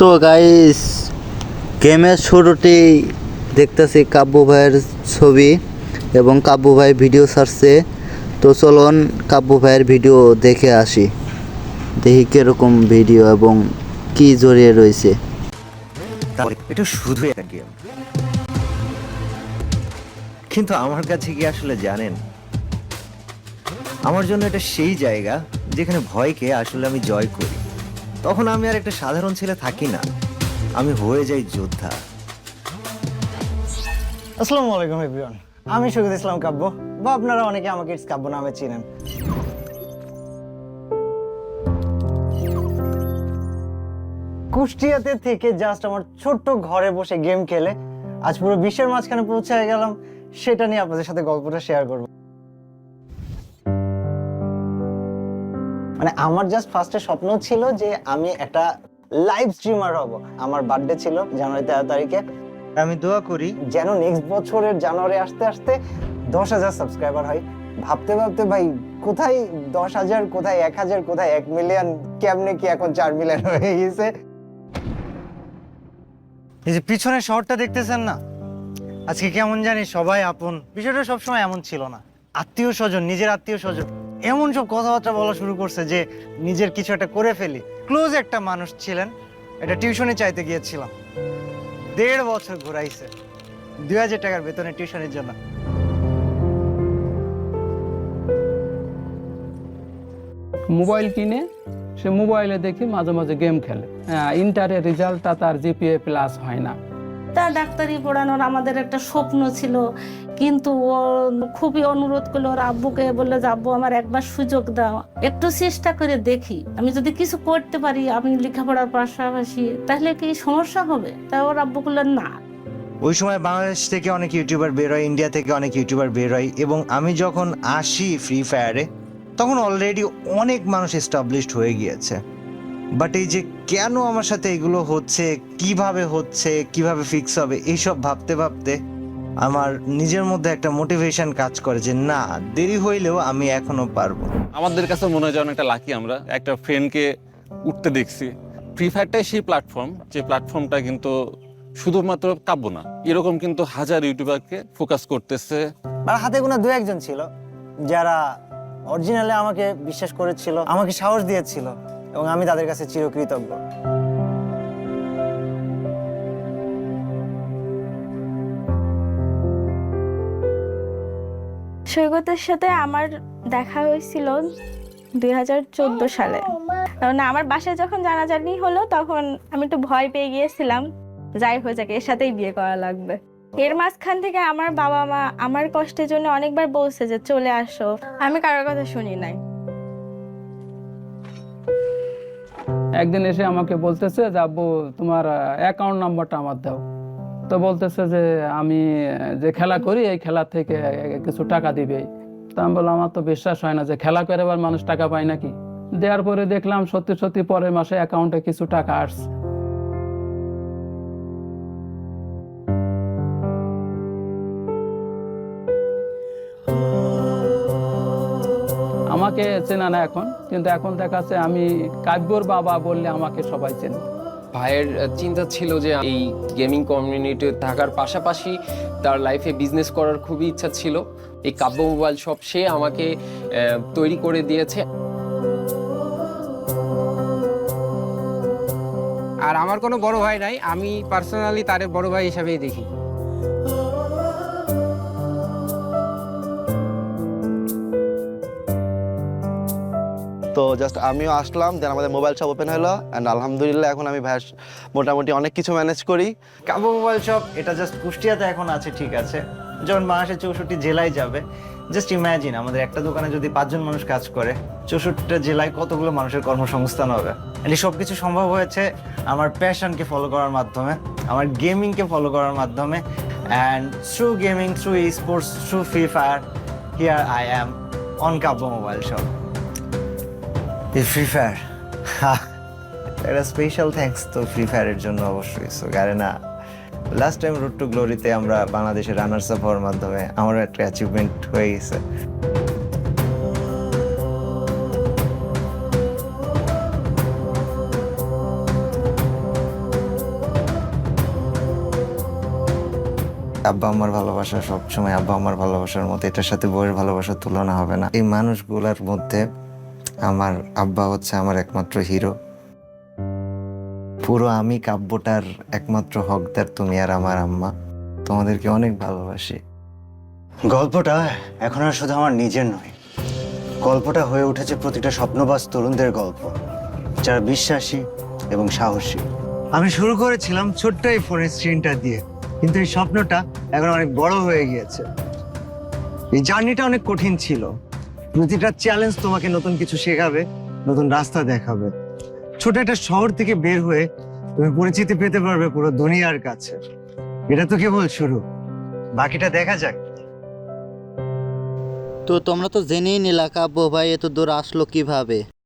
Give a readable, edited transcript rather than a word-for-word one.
তো গাইস গেমের শুরুতেই দেখতেছি কাব্বু ভাইয়ের ছবি এবং কাব্বু ভাই ভিডিও ছাড়ছে। তো চলুন কাব্বু ভাইয়ের ভিডিও দেখে আসি, দেখি কিরকম ভিডিও এবং কি জড়িয়ে রয়েছে। এটা শুধু একটা গেম, কিন্তু আমার কাছে কি আসলে জানেন, আমার জন্য এটা সেই জায়গা যেখানে ভয়কে আসলে আমি জয় করি। তখন আমি আর একটা সাধারণ ছেলে থাকি না, আমি হয়ে যাই যোদ্ধা। আসসালামু আলাইকুম এভরিওয়ান, আমি শহীদ ইসলাম কাব্য, বা আপনারা অনেকে আমাকে ইটস কাব্য নামে চিনেন। কুষ্টিয়াতে থেকে জাস্ট আমার ছোট্ট ঘরে বসে গেম খেলে আজ পুরো বিশ্বের মাঝখানে পৌঁছে গেলাম, সেটা নিয়ে আপনাদের সাথে গল্পটা শেয়ার করব। মানে আমার জাস্ট ফার্স্টে স্বপ্ন ছিল যে আমি একটা লাইভ স্ট্রিমার হব। আমার বার্থডে ছিল জানুয়ারি 13 তারিখে। আমি দোয়া করি যেন নেক্সট বছরের জানুয়ারি আসতে আসতে 10,000 সাবস্ক্রাইবার হয়। ভাবতে ভাবতে ভাই কোথায় 10,000, কোথায় 1,000, কোথায় 1 মিলিয়ন, কেমনে কি এখন 4 মিলিয়ন হয়ে গেছে। এই যে পিছনের শহরটা দেখতেছেন না, আজকে কেমন জানি সবাই আপন। বিষয়টা সবসময় এমন ছিল না। আত্মীয় স্বজন, নিজের আত্মীয় স্বজন এমন সব কথাবার্তা বলা শুরু করছে যে নিজের কিছু একটা করে ফেলি। ক্লোজ একটা মানুষ ছিলেন, এটা টিউশনে চাইতে গিয়েছিলাম, 1.5 বছর ঘুরাইছে 2,000 টাকার বেতনের টিউশনের জন্য। মোবাইল কিনে সে মোবাইলে দেখি মাঝে মাঝে গেম খেলে। ইন্টারের রেজাল্টটা তার জিপিএ প্লাস হয় না। তার ডাক্তারি পড়ানোর আমাদের একটা স্বপ্ন ছিল, কিন্তু ও খুবই অনুরোধ করলো ওর আব্বুকে, বললো যে আব্বু আমার একবার সুযোগ দাও, একটু চেষ্টা করে দেখি, আমি যদি কিছু করতে পারি আমি লেখাপড়ার পাশাপাশি, তাহলে কি সমস্যা হবে? তা ওর আব্বু বললেন না। ওই সময় বাংলাদেশ থেকে অনেক ইউটিউবার বের হয়, ইন্ডিয়া থেকে অনেক ইউটিউবার বের হয়, এবং আমি যখন আসি ফ্রি ফায়ারে তখন অলরেডি অনেক মানুষ এস্টাবলিশড হয়ে গিয়েছে। বাট এই যে কেন আমার সাথে এগুলো হচ্ছে, কিভাবে ফিক্স হবে, এইসব ভাবতে ভাবতে আমার নিজের মধ্যে একটা মোটিভেশন কাজ করে যে না, দেরি হইলেও আমি এখনো পারবো। আমাদের কাছে মনে হয় যেন একটা লাকি, আমরা একটা ফ্রেন্ডকে উঠতে দেখছি। ফ্রি ফায়ারটাই সেই প্ল্যাটফর্ম, যে প্ল্যাটফর্মটা কিন্তু শুধুমাত্র কাব্য না, এরকম কিন্তু হাজার ইউটিউবারকে ফোকাস করতেছে। আর হাতে গোনা 2-1 ছিল যারা অরিজিনালি আমাকে বিশ্বাস করেছিল, আমাকে সাহস দিয়েছিল, এবং আমি তাদের কাছে চিরকৃতজ্ঞ। সৈকতের সাথে আমার দেখা হয়েছিল 2014 সালে। না, আমার বাসায় যখন জানাজানি হলো তখন আমি একটু ভয় পেয়ে গিয়েছিলাম, যাই হয়ে যাক এর সাথেই বিয়ে করা লাগবে। এর মাঝখান থেকে আমার বাবা মা আমার কষ্টের জন্য অনেকবার বলছে যে চলে আসো, আমি কারোর কথা শুনি নাই। একদিন এসে আমাকে বলতেছে যে আব্বু তোমার অ্যাকাউন্ট নাম্বারটা আমার দাও। তো বলতেছে যে আমি যে খেলা করি এই খেলা থেকে কিছু টাকা দিবে। তো আমি বললাম আমার তো বিশ্বাস হয় না যে খেলা করে আবার মানুষ টাকা পায় নাকি। দেওয়ার পরে দেখলাম সত্যি সত্যি পরের মাসে অ্যাকাউন্টে কিছু টাকা আসছে। আমাকে চেনা না এখন, কিন্তু এখন দেখাচ্ছে আমি কাব্যর বাবা বললে আমাকে সবাই চেনে। ভাইয়ের চিন্তা ছিল যে এই গেমিং কমিউনিটি থাকার পাশাপাশি তার লাইফে বিজনেস করার খুবই ইচ্ছা ছিল। এই কাব্য মোবাইল শপ সে আমাকে তৈরি করে দিয়েছে। আর আমার কোনো বড় ভাই নাই, আমি পার্সোনালি তারে বড় ভাই হিসাবেই দেখি। তো জাস্ট আমিও আসলাম, দেন আমাদের মোবাইল শপ ওপেন হলো, অ্যান্ড আলহামদুলিল্লাহ এখন আমি ভাই মোটামুটি অনেক কিছু ম্যানেজ করি। কাব্য মোবাইল শপ এটা জাস্ট কুষ্টিয়াতে এখন আছে, ঠিক আছে, যখন বাংলাদেশের 64 জেলায় যাবে, জাস্ট ইম্যাজিন আমাদের একটা দোকানে যদি 5 জন মানুষ কাজ করে, 64টা জেলায় কতগুলো মানুষের কর্মসংস্থান হবে। এই সব কিছু সম্ভব হয়েছে আমার প্যাশনকে ফলো করার মাধ্যমে, আমার গেমিংকে ফলো করার মাধ্যমে, and through gaming, through sports, through Free Fire, here I am on Kavya mobile shop. Free Fire একটা স্পেশাল থ্যাঙ্কস তো ফ্রি ফায়ারের জন্য অবশ্যই। So Garena, last time road to গ্লোরিতে আমরা বাংলাদেশের রানার্স আপ হওয়ার মাধ্যমে আমার একটা অ্যাচিভমেন্ট হয়ে গেছে। আব্বা আম্মার ভালোবাসা সবসময় আব্বা আম্মার ভালোবাসার মতো, এটার সাথে বউয়ের ভালোবাসার তুলনা হবে না। এই মানুষগুলোর মধ্যে আমার আব্বা হচ্ছে আমার একমাত্র হিরো। পুরো আমি কাব্যটার একমাত্র হকদার তুমি আর আমার আম্মা। তোমাদেরকে অনেক ভালোবাসি। গল্পটা এখন আর শুধু আমার নিজের নয়, গল্পটা হয়ে উঠেছে প্রতিটা স্বপ্নবাজ তরুণদের গল্প, যারা বিশ্বাসী এবং সাহসী। আমি শুরু করেছিলাম ছোট্ট এই ফোনের স্ক্রিনটা দিয়ে, কিন্তু এই স্বপ্নটা এখন অনেক বড় হয়ে গিয়েছে। এই জার্নিটা অনেক কঠিন ছিল। প্রতিটা চ্যালেঞ্জ তোমাকে নতুন কিছু শেখাবে, নতুন রাস্তা দেখাবে। ছোট একটা শহর থেকে বের হয়ে তুমি পরিচিতি পেতে পারবে পুরো দুনিয়ার কাছে। এটা তো কেবল শুরু, বাকিটা দেখা যাক। তো তোমরা তো জেনেই নিলা কাব্য ভাই এত দূর আসলো কিভাবে।